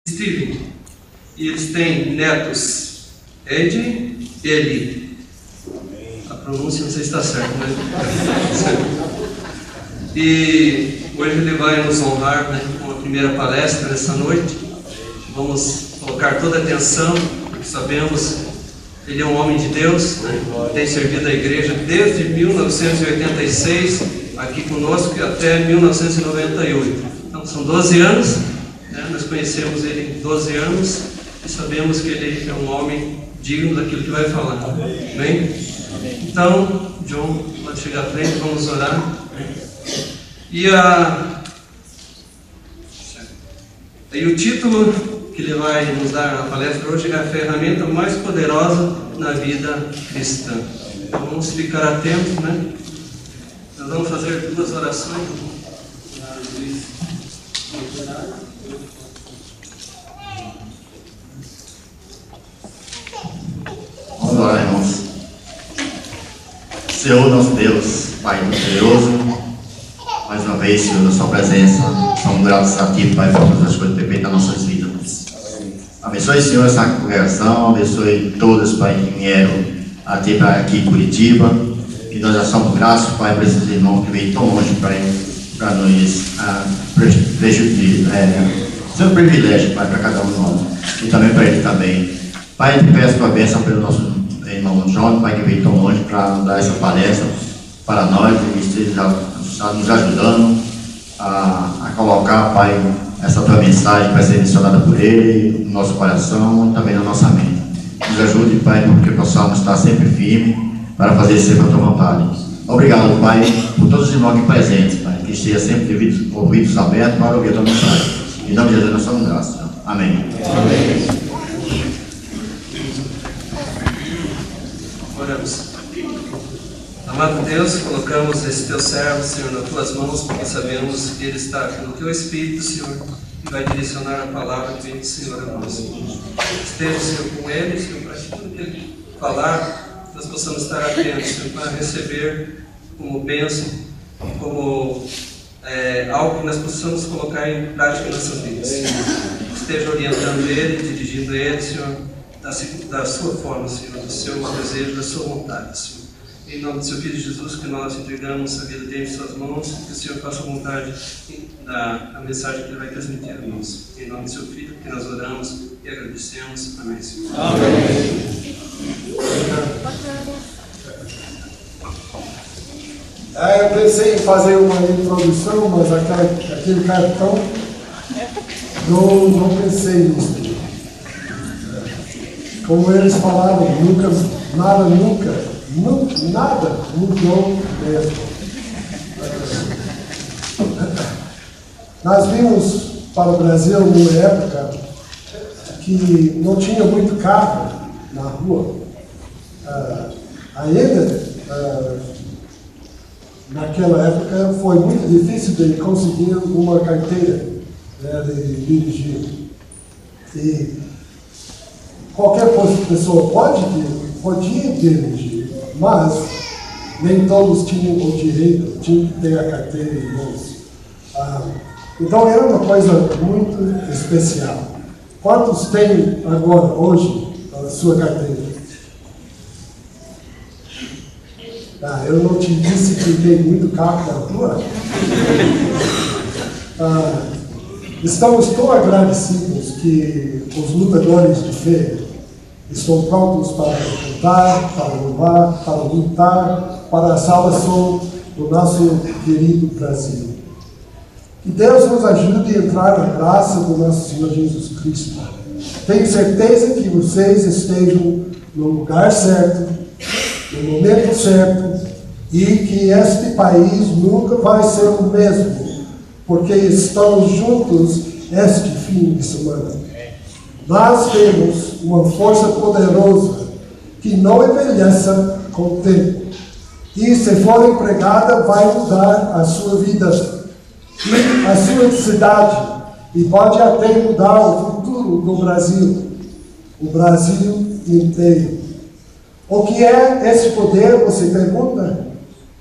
Steven, e eles têm netos Ed e Eli. A pronúncia não sei se está certa, mas e hoje ele vai nos honrar, né, com a primeira palestra nessa noite. Vamos colocar toda a atenção, porque sabemos que ele é um homem de Deus, né, tem servido a igreja desde 1986 aqui conosco e até 1998. Então são 12 anos. Nós conhecemos ele em 12 anos e sabemos que ele é um homem digno daquilo que vai falar. Amém? Então, John, pode chegar à frente, vamos orar. E o título que ele vai nos dar na palestra hoje é a ferramenta mais poderosa na vida cristã. Então vamos ficar atentos, né? Nós vamos fazer duas orações. Vamos orar, irmãos. Senhor, nosso Deus, Pai poderoso, mais uma vez, Senhor, na sua presença, somos gratos a Ti, Pai, por todas as coisas perfeitas nas nossas vidas. Abençoe, Senhor, essa congregação, abençoe todas, Pai, que vieram até aqui em Curitiba, que nós já somos gratos, Pai, por esses irmãos que veio tão longe, Pai, para nos ser um privilégio, Pai, para cada um de nós, e também para ele também. Pai, eu te peço a bênção pelo nosso irmão John, Pai, que veio tão longe para nos dar essa palestra para nós, e esteja nos ajudando a colocar, Pai, essa tua mensagem que vai ser mencionada por ele no nosso coração e também na nossa mente. Nos ajude, Pai, porque possamos estar sempre firme para fazer sempre a tua vontade. Obrigado, Pai, por todos os irmãos aqui presentes, Pai, que esteja sempre de ouvidos abertos para ouvir a tua mensagem. Em nome de Jesus, nós somos graças. Amém. Amém. Oramos. Amado Deus, colocamos esse teu servo, Senhor, nas tuas mãos, porque sabemos que ele está no teu Espírito, Senhor, e vai direcionar a palavra que vem do Senhor a nós. Esteja, Senhor, com ele, Senhor, para que tudo que ele falar, nós possamos estar atentos, Senhor, para receber como bênção, como algo que nós possamos colocar em prática em nossas vidas. Esteja orientando ele, dirigindo ele, Senhor, da sua forma, Senhor, do seu desejo, da sua vontade, Senhor. Em nome do seu Filho Jesus, que nós entregamos a vida dele em suas mãos, que o Senhor faça a vontade da mensagem que ele vai transmitir a nós. Em nome do seu Filho, que nós oramos e agradecemos. Amém, Senhor. Amém. Eu pensei em fazer uma introdução, mas aquele cartão, não pensei nisso. Como eles falaram, nada mudou mesmo. Nós vimos para o Brasil numa época que não tinha muito carro na rua. Naquela época foi muito difícil de conseguir uma carteira, né, de dirigir. E qualquer pessoa podia dirigir, mas nem todos tinham o direito, tinham que ter a carteira em mãos. Então era uma coisa muito especial. Quantos têm agora, hoje, a sua carteira? Eu não te disse que tem muito carro na rua? Estamos tão agradecidos que os lutadores de fé estão prontos para lutar, para louvar, para lutar para a salvação do nosso querido Brasil. Que Deus nos ajude a entrar na graça do nosso Senhor Jesus Cristo. Tenho certeza que vocês estejam no lugar certo, no momento certo, e que este país nunca vai ser o mesmo, porque estamos juntos este fim de semana. Nós temos uma força poderosa que não envelheça com o tempo. E se for empregada, vai mudar a sua vida, a sua cidade. E pode até mudar o futuro do Brasil. O Brasil inteiro. O que é esse poder, você pergunta?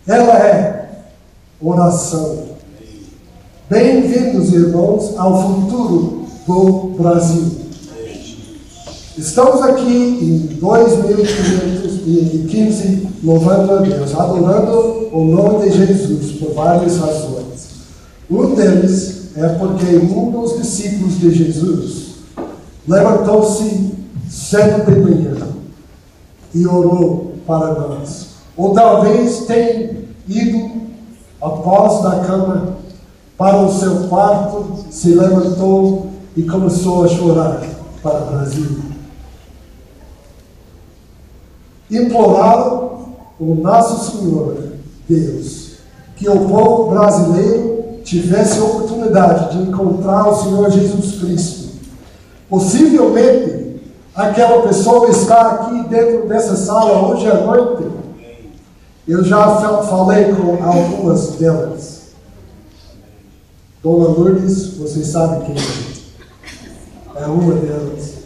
Ela é oração. Bem-vindos, irmãos, ao futuro do Brasil. Estamos aqui em 2015, louvando a Deus, adorando o nome de Jesus por várias razões. Um deles é porque um dos discípulos de Jesus levantou-se cedo de manhã e orou para nós. Ou talvez tenha ido após da cama para o seu quarto, se levantou e começou a chorar para o Brasil. Imploraram o nosso Senhor Deus que o povo brasileiro tivesse a oportunidade de encontrar o Senhor Jesus Cristo. Possivelmente aquela pessoa está aqui dentro dessa sala hoje à noite. Eu já falei com algumas delas. Dona Lourdes, vocês sabem quem é. É uma delas.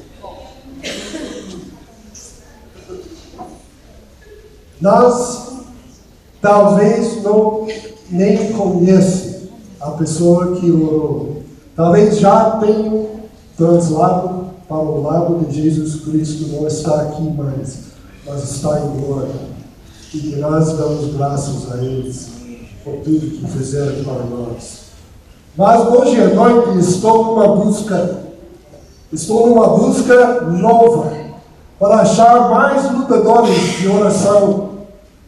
Nós talvez não nem conheçam a pessoa que orou. Talvez já tenham translado para o lado de Jesus Cristo, não está aqui mais, mas está em glória. E nós damos graças a eles por tudo que fizeram para nós. Mas hoje à noite estou numa busca nova, para achar mais lutadores de oração,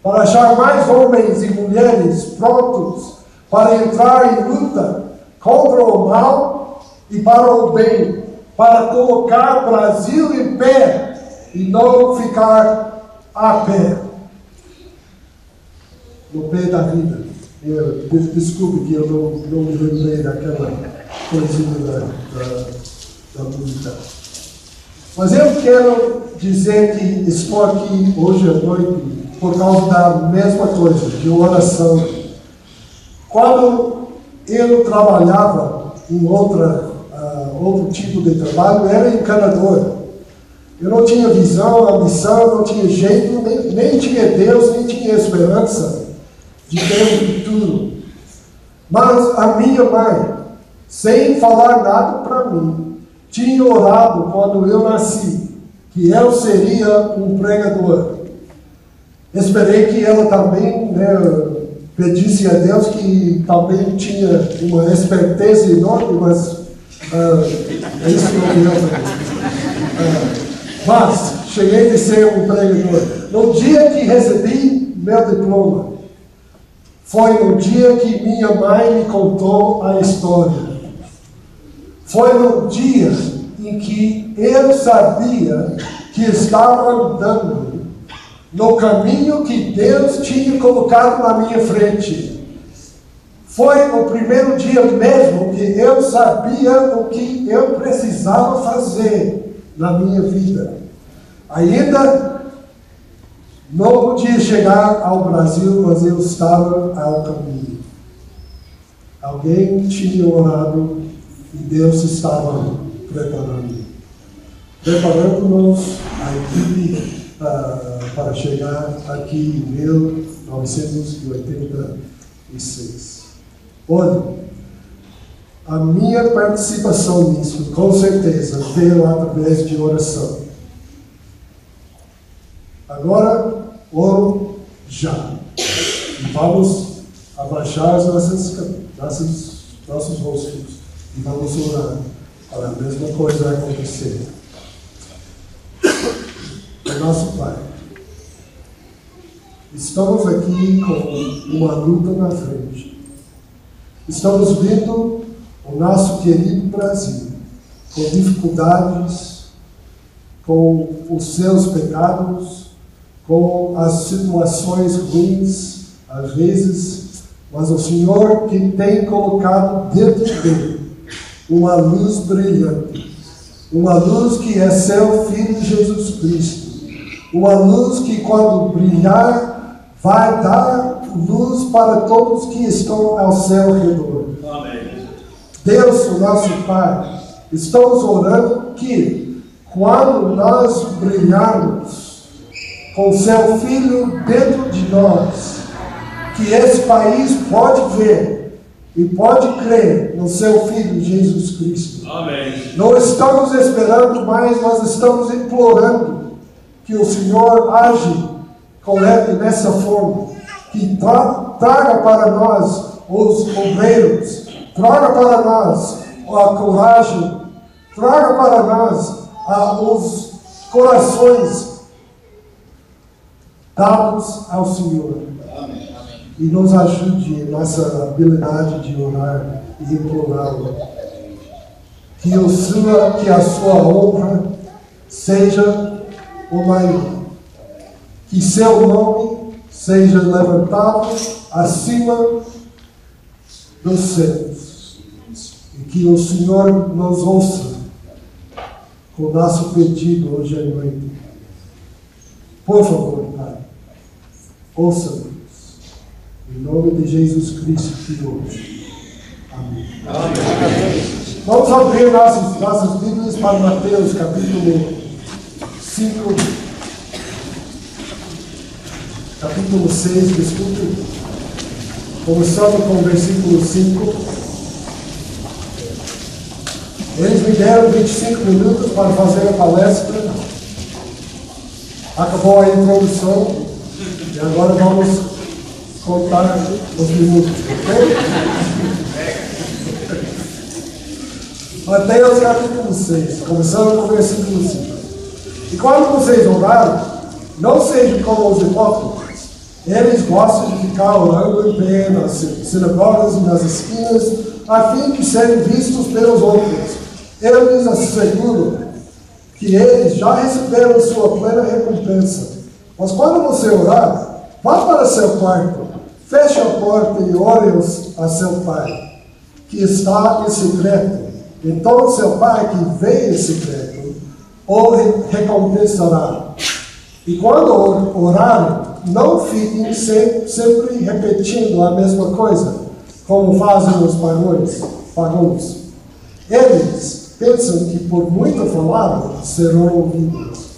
para achar mais homens e mulheres prontos para entrar em luta contra o mal e para o bem, para colocar o Brasil em pé e não ficar a pé, no pé da vida. Desculpe que eu não me lembrei daquela coisinha da música. Mas eu quero dizer que estou aqui hoje à noite por causa da mesma coisa, de oração. Quando eu trabalhava em outro tipo de trabalho, era encanador. Eu não tinha visão, ambição, não tinha jeito, nem tinha Deus, nem tinha esperança de ter um futuro. Mas a minha mãe, sem falar nada para mim, tinha orado quando eu nasci, que eu seria um pregador. Esperei que ela também pedisse a Deus, que também tinha uma esperteza enorme, mas isso não deu para mim. Mas cheguei a ser um pregador. No dia que recebi meu diploma, foi no dia que minha mãe me contou a história. Foi no dia em que eu sabia que estava andando no caminho que Deus tinha colocado na minha frente. Foi o primeiro dia mesmo que eu sabia o que eu precisava fazer na minha vida. Ainda não podia chegar ao Brasil, mas eu estava ao caminho. Alguém tinha orado e Deus estava preparando-nos a equipe para chegar aqui em 1986. Olha, a minha participação nisso, com certeza, veio através de oração. Agora, oro já. E vamos abaixar os nossos rostos e vamos orar para a mesma coisa acontecer. Nosso Pai, estamos aqui com uma luta na frente. Estamos vendo o nosso querido Brasil com dificuldades, com os seus pecados, com as situações ruins, às vezes, mas o Senhor que tem colocado dentro dele uma luz brilhante, uma luz que é seu Filho Jesus Cristo. Uma luz que, quando brilhar, vai dar luz para todos que estão ao seu redor. Amém. Deus, o nosso Pai, estamos orando que, quando nós brilharmos com seu Filho dentro de nós, que esse país pode ver e pode crer no seu Filho Jesus Cristo. Amém. Não estamos esperando mais, mas estamos implorando que o Senhor age com ele nessa forma, que traga para nós os obreiros, traga para nós a coragem, traga para nós os corações dados ao Senhor. Amém. E nos ajude nessa habilidade de orar e implorá-lo. Que a sua honra seja o maior. Que seu nome seja levantado acima dos céus. E que o Senhor nos ouça com o nosso pedido hoje à noite. Por favor, Pai, ouça-nos. Em nome de Jesus Cristo que hoje. Amém. Amém. Vamos abrir nossas Bíblias para Mateus capítulo 5. Capítulo 6, desculpe. Começando com o versículo 5. Eles me deram 25 minutos para fazer a palestra. Acabou a introdução. E agora vamos contar os minutos, ok? Mateus capítulo 6, começando com o versículo 5. E quando vocês orarem, não sejam como os hipócritas. Eles gostam de ficar orando em pé nas sinagogas e nas esquinas, a fim de serem vistos pelos outros. Eu lhes asseguro que eles já receberam sua plena recompensa. Mas quando você orar, vá para seu quarto, feche a porta e ore a seu Pai, que está em secreto. Então seu Pai, que vê em secreto, o recompensará. E quando orarem, não fiquem sempre repetindo a mesma coisa, como fazem os pagãos. Eles pensam que por muito falar serão ouvidos.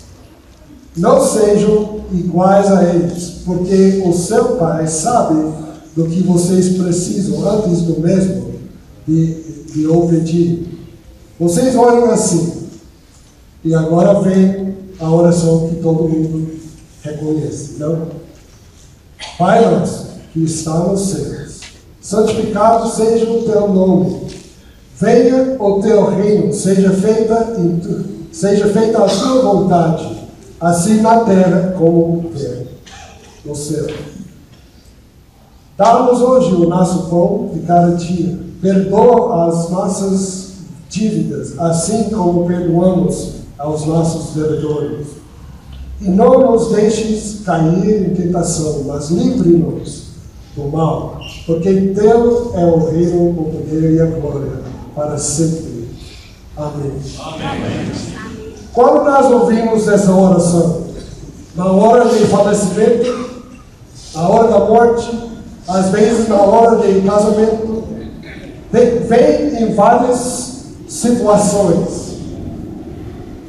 Não sejam iguais a eles, porque o seu Pai sabe do que vocês precisam antes do mesmo de o pedir. Vocês oram assim, e agora vem a oração que todo mundo reconhece, não? Pai nosso, que está nos céus, santificado seja o teu nome. Venha o teu reino, seja feita a tua vontade, assim na terra como no céu. Dá-nos hoje o nosso pão de cada dia. Perdoa as nossas dívidas, assim como perdoamos aos nossos devedores. E não nos deixes cair em tentação, mas livre-nos do mal, porque teu é o reino, o poder e a glória para sempre. Amém. Amém. Quando nós ouvimos essa oração, na hora de falecimento, na hora da morte, às vezes na hora de casamento, vem em várias situações.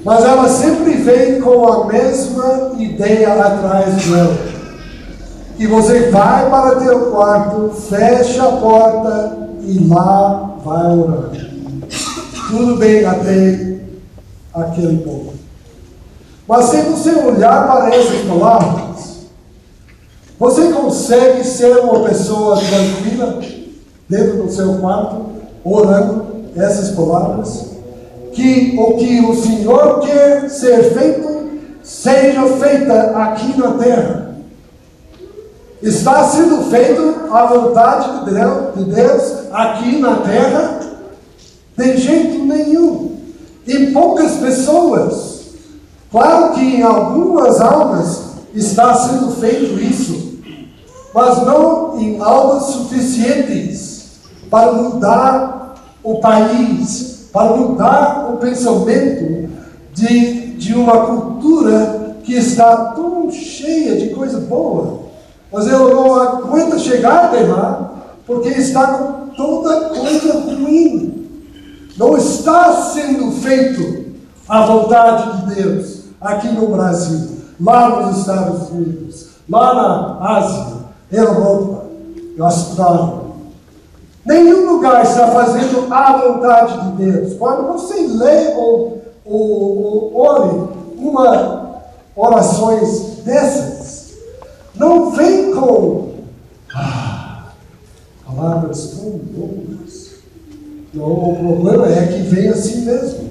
Mas ela sempre vem com a mesma ideia atrás dela. Que você vai para teu quarto, fecha a porta e lá vai orar. Tudo bem até aquele ponto. Mas se você olhar para essas palavras, você consegue ser uma pessoa tranquila dentro do seu quarto, orando essas palavras? Que o Senhor quer ser feito, seja feita aqui na terra. Está sendo feito a vontade de Deus aqui na terra? De jeito nenhum. Em poucas pessoas. Claro que em algumas almas está sendo feito isso, mas não em almas suficientes para mudar o país, para mudar o pensamento de uma cultura que está tão cheia de coisa boa. Mas ela não aguenta chegar até lá, porque está com toda coisa ruim. Não está sendo feito a vontade de Deus aqui no Brasil, lá nos Estados Unidos, lá na Ásia, Europa, Austrália. Nenhum lugar está fazendo a vontade de Deus. Quando você lê ou ore orações dessas, não vem com palavras tão boas. Não, o problema é que vem assim mesmo.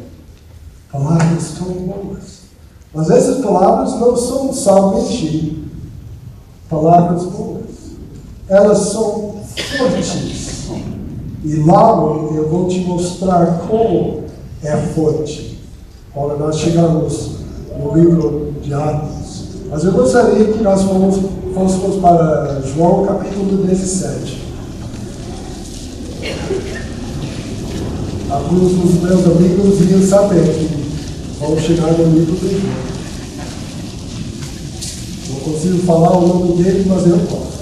Palavras tão boas. Mas essas palavras não são somente palavras boas. Elas são fortes. E logo eu vou te mostrar como é forte. Quando nós chegamos no livro de Atos. Mas eu gostaria que nós fôssemos para João capítulo 17. Alguns dos meus amigos iriam saber que vamos chegar no livro de João. Não consigo falar o nome dele, mas eu posso.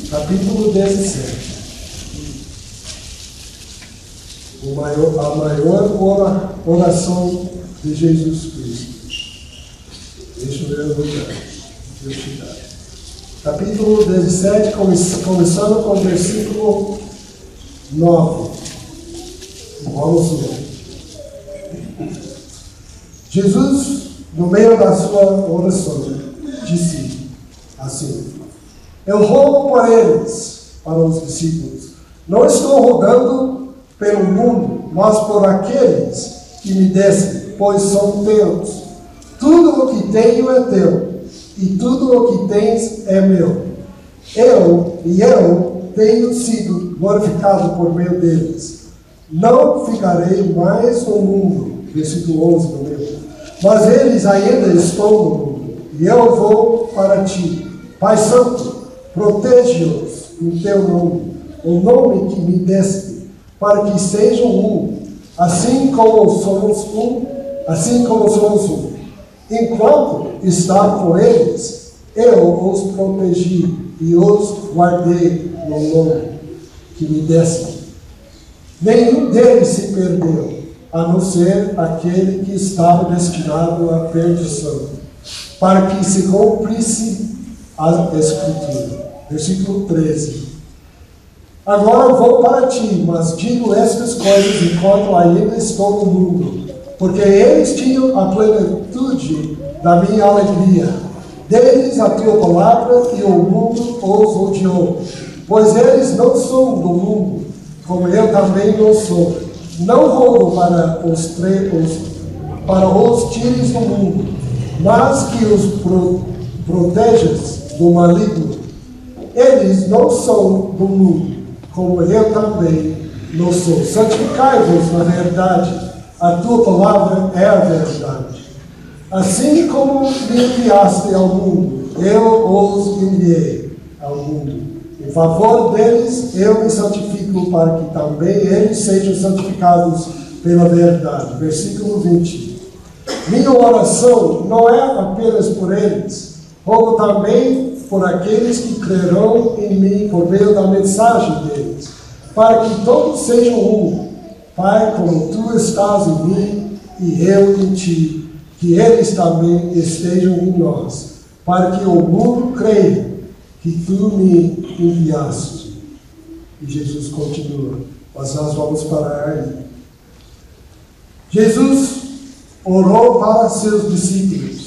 Capítulo 17. A maior oração de Jesus Cristo. Deixa eu ver o lugar. Capítulo 17, começando com o versículo 9. Vamos ler. Jesus, no meio da sua oração, disse assim: eu rogo por eles, para os discípulos. Não estou rogando pelo mundo, mas por aqueles que me dessem, pois são teus. Tudo o que tenho é teu, e tudo o que tens é meu. Eu tenho sido glorificado por meio deles. Não ficarei mais no mundo, versículo 11 do meu, mas eles ainda estão no mundo, e eu vou para ti. Pai Santo, protege-os em teu nome, o nome que me deste, para que sejam um, assim como somos um. Enquanto está com eles, eu os protegi e os guardei no nome que me deste. Nenhum deles se perdeu, a não ser aquele que estava destinado à perdição, para que se cumprisse a Escritura. Versículo 13. Agora vou para ti, mas digo estas coisas enquanto ainda estou no mundo, porque eles tinham a plenitude da minha alegria. Deles a tua palavra e o mundo os odiou, pois eles não são do mundo, como eu também não sou. Não rogo para os tires do mundo, mas que os protejas do maligno. Eles não são do mundo, como eu também não sou. Santificai-vos na verdade, a tua palavra é a verdade. Assim como me enviaste ao mundo, eu os enviei ao mundo. Em favor deles, eu me santifico, para que também eles sejam santificados pela verdade. Versículo 20. Minha oração não é apenas por eles, rogo também por aqueles que crerão em mim por meio da mensagem deles, para que todos sejam um. Pai, como tu estás em mim e eu em ti, que eles também estejam em nós, para que o mundo creia que tu me enviaste. E Jesus continua, mas nós vamos parar aí. Jesus orou para seus discípulos,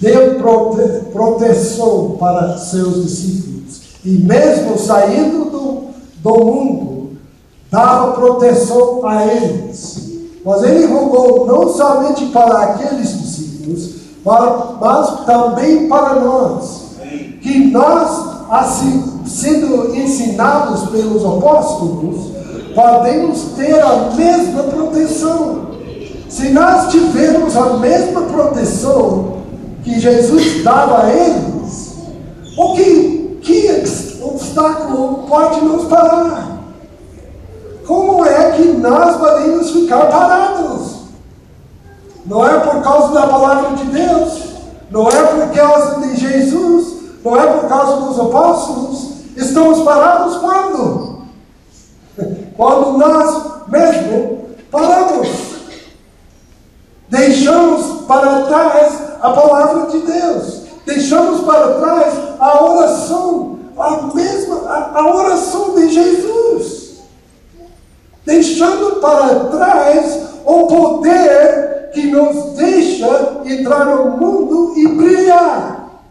deu proteção para seus discípulos, e mesmo saindo do mundo, dava proteção a eles. Mas ele rogou não somente para aqueles discípulos, mas também para nós, que nós, assim, sendo ensinados pelos apóstolos, podemos ter a mesma proteção. Se nós tivermos a mesma proteção que Jesus dava a eles, que obstáculo pode nos parar? Como é que nós podemos ficar parados? Não é por causa da palavra de Deus, não é por causa de Jesus, não é por causa dos apóstolos. Estamos parados quando? Quando nós mesmo paramos. Deixamos para trás a palavra de Deus. Deixamos para trás a oração, a oração de Jesus, deixando para trás o poder que nos deixa entrar no mundo e brilhar.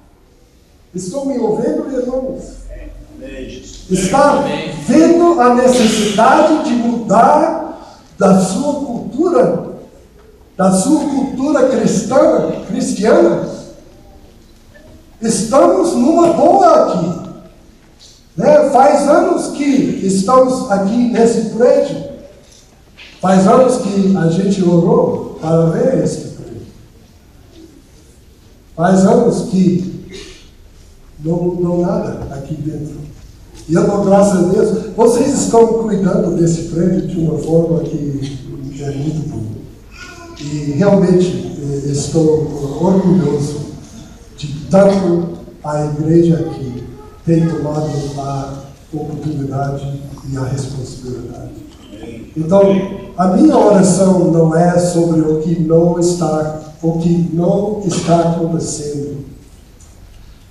Estão me ouvindo, irmãos? Está vendo a necessidade de mudar da sua cultura cristiana? Estamos numa boa aqui. Né? Faz anos que estamos aqui nesse prédio. Faz anos que a gente orou para ver esse prédio. Faz anos que não nada aqui dentro. E eu dou graças a Deus. Vocês estão cuidando desse prédio de uma forma que é muito boa. E realmente estou orgulhoso de tanto a igreja aqui ter tomado a oportunidade e a responsabilidade. Então, a minha oração não é sobre o que não está acontecendo.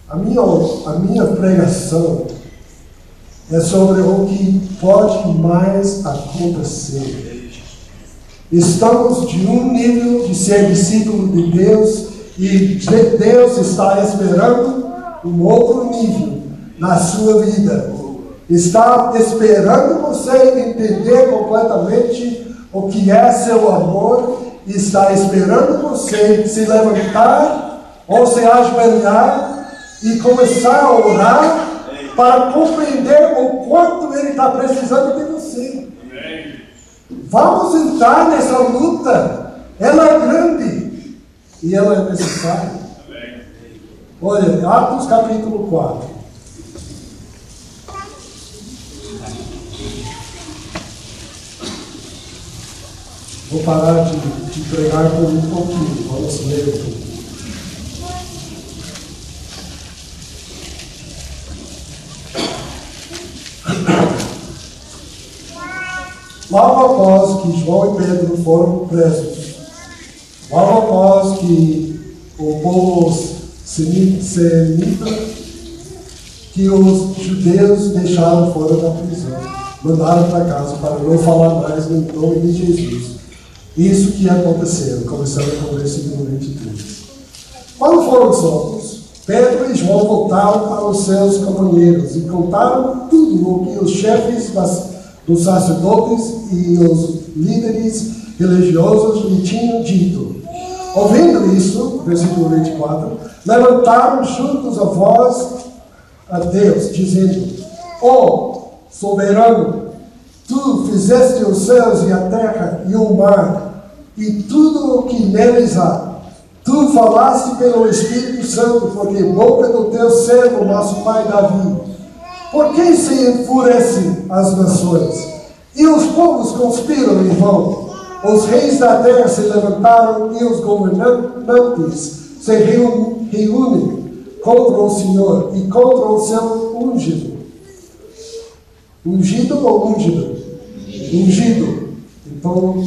A minha pregação é sobre o que pode mais acontecer. Estamos de um nível de ser discípulo de Deus e Deus está esperando um outro nível na sua vida. Está esperando você entender completamente o que é seu amor. Está esperando você se levantar ou se ajoelhar e começar a orar para compreender o quanto Ele está precisando de você. Vamos entrar nessa luta. Ela é grande e ela é necessária. Olha, Atos capítulo 4. Vou parar de pregar por um pouquinho. Vamos ler um pouquinho. Logo após que João e Pedro foram presos, logo após que o povo semita, que os judeus deixaram fora da prisão, mandaram para casa para não falar mais no nome de Jesus. Isso que aconteceu, começando com o versículo 23. Quando foram soltos, Pedro e João voltaram para os seus companheiros e contaram tudo o que os chefes dos sacerdotes e os líderes religiosos lhe tinham dito. Ouvindo isso, versículo 24, levantaram juntos a voz a Deus, dizendo: ó soberano, tu fizeste os céus e a terra e o mar e tudo o que neles há. Tu falaste pelo Espírito Santo, porque boca do teu servo, nosso pai Davi. Por que se enfurecem as nações? E os povos conspiram em vão. Os reis da terra se levantaram e os governantes se reúnem contra o Senhor e contra o seu ungido. Ungido ou ungido? Ungido. Então,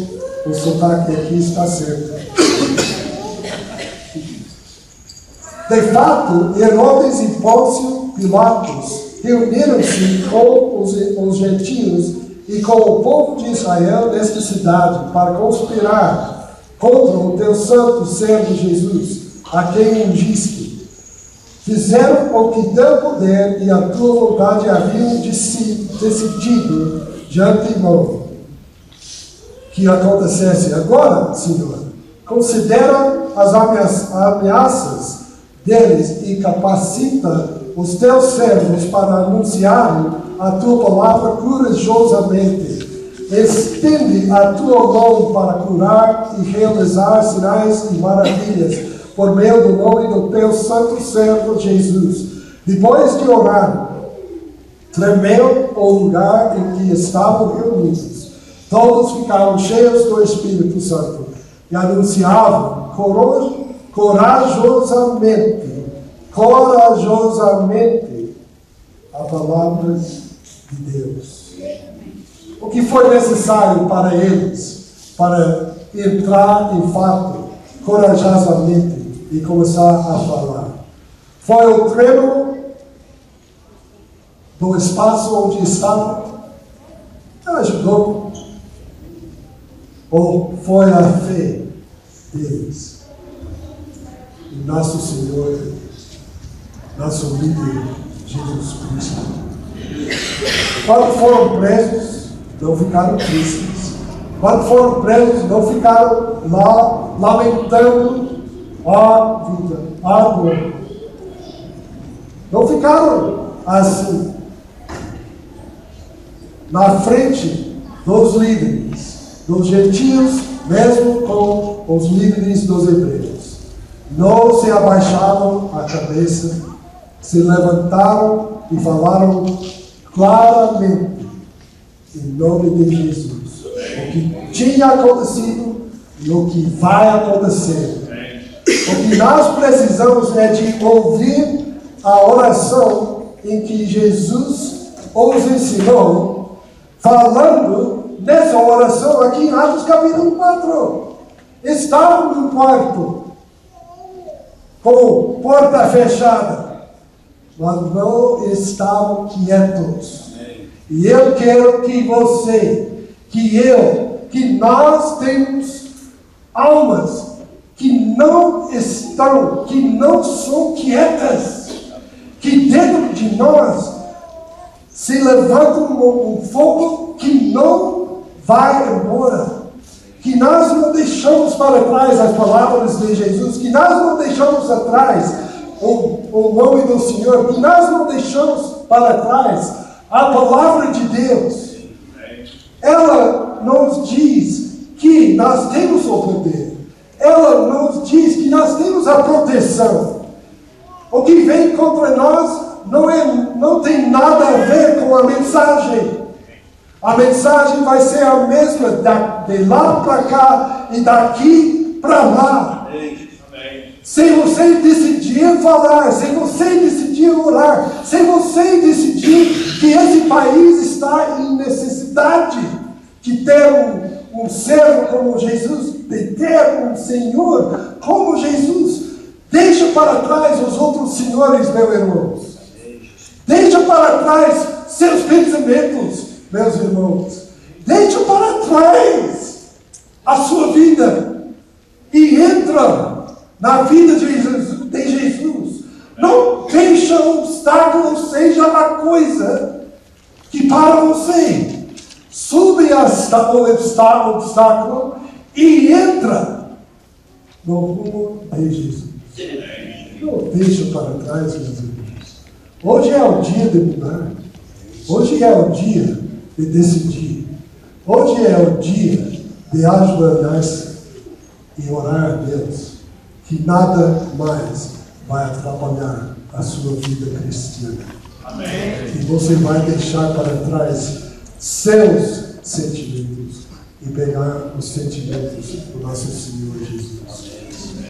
o sotaque aqui está certo. De fato, Herodes e Pôncio Pilatos reuniram-se com os gentios e com o povo de Israel nesta cidade para conspirar contra o teu santo servo Jesus, a quem ungiste. Fizeram o que teu poder e a tua vontade haviam decidido de antemão que acontecesse. Agora, Senhor, considera as ameaças deles e capacita os teus servos para anunciarem a tua palavra corajosamente. Estende a tua mão para curar e realizar sinais e maravilhas por meio do nome do teu santo servo Jesus. Depois de orar, tremeu o lugar em que estavam reunidos. Todos ficaram cheios do Espírito Santo e anunciavam corajosamente a palavra de Deus. O que foi necessário para eles para entrar em fato corajosamente e começar a falar? Foi o tremor do espaço onde estavam? Ajudou. Ou foi a fé deles? E nosso Senhor, nosso líder, Jesus Cristo. Quando foram presos, não ficaram tristes. Quando foram presos, não ficaram lá lamentando a vida, a dor. Não ficaram assim, na frente dos líderes, dos gentios, mesmo com os líderes dos hebreus. Não se abaixaram a cabeça, se levantaram e falaram claramente, em nome de Jesus, o que tinha acontecido e o que vai acontecer. O que nós precisamos é de ouvir a oração em que Jesus os ensinou, falando nessa oração aqui em Atos capítulo 4. Estavam no quarto, com porta fechada, mas não estavam quietos. E eu quero que você, que eu, que nós temos almas que não estão, que não são quietas, que dentro de nós se levanta um fogo que não vai embora, que nós não deixamos para trás as palavras de Jesus, que nós não deixamos atrás o nome do Senhor, que nós não deixamos para trás a palavra de Deus. Ela nos diz que nós temos o poder. Ela nos diz que nós temos a proteção. O que vem contra nós não tem nada a ver com a mensagem. A mensagem vai ser a mesma de lá para cá e daqui para lá. Se você decidir falar, se você decidir orar, se você decidir que esse país está em necessidade de ter um servo como Jesus, de ter um Senhor como Jesus, deixa para trás os outros senhores, meus irmãos. Deixa para trás seus pensamentos, meus irmãos. Deixa para trás a sua vida e entra na vida de Jesus. Não deixa o obstáculo seja a coisa que para você. Sube o obstáculo e entra no rumo de Jesus. Não deixa para trás, meus irmãos. Hoje é o dia de mudar. Hoje é o dia de decidir. Hoje é o dia de ajoelhar-se e orar a Deus, que nada mais vai atrapalhar a sua vida cristiana. Amém. E você vai deixar para trás seus sentimentos e pegar os sentimentos do nosso Senhor Jesus.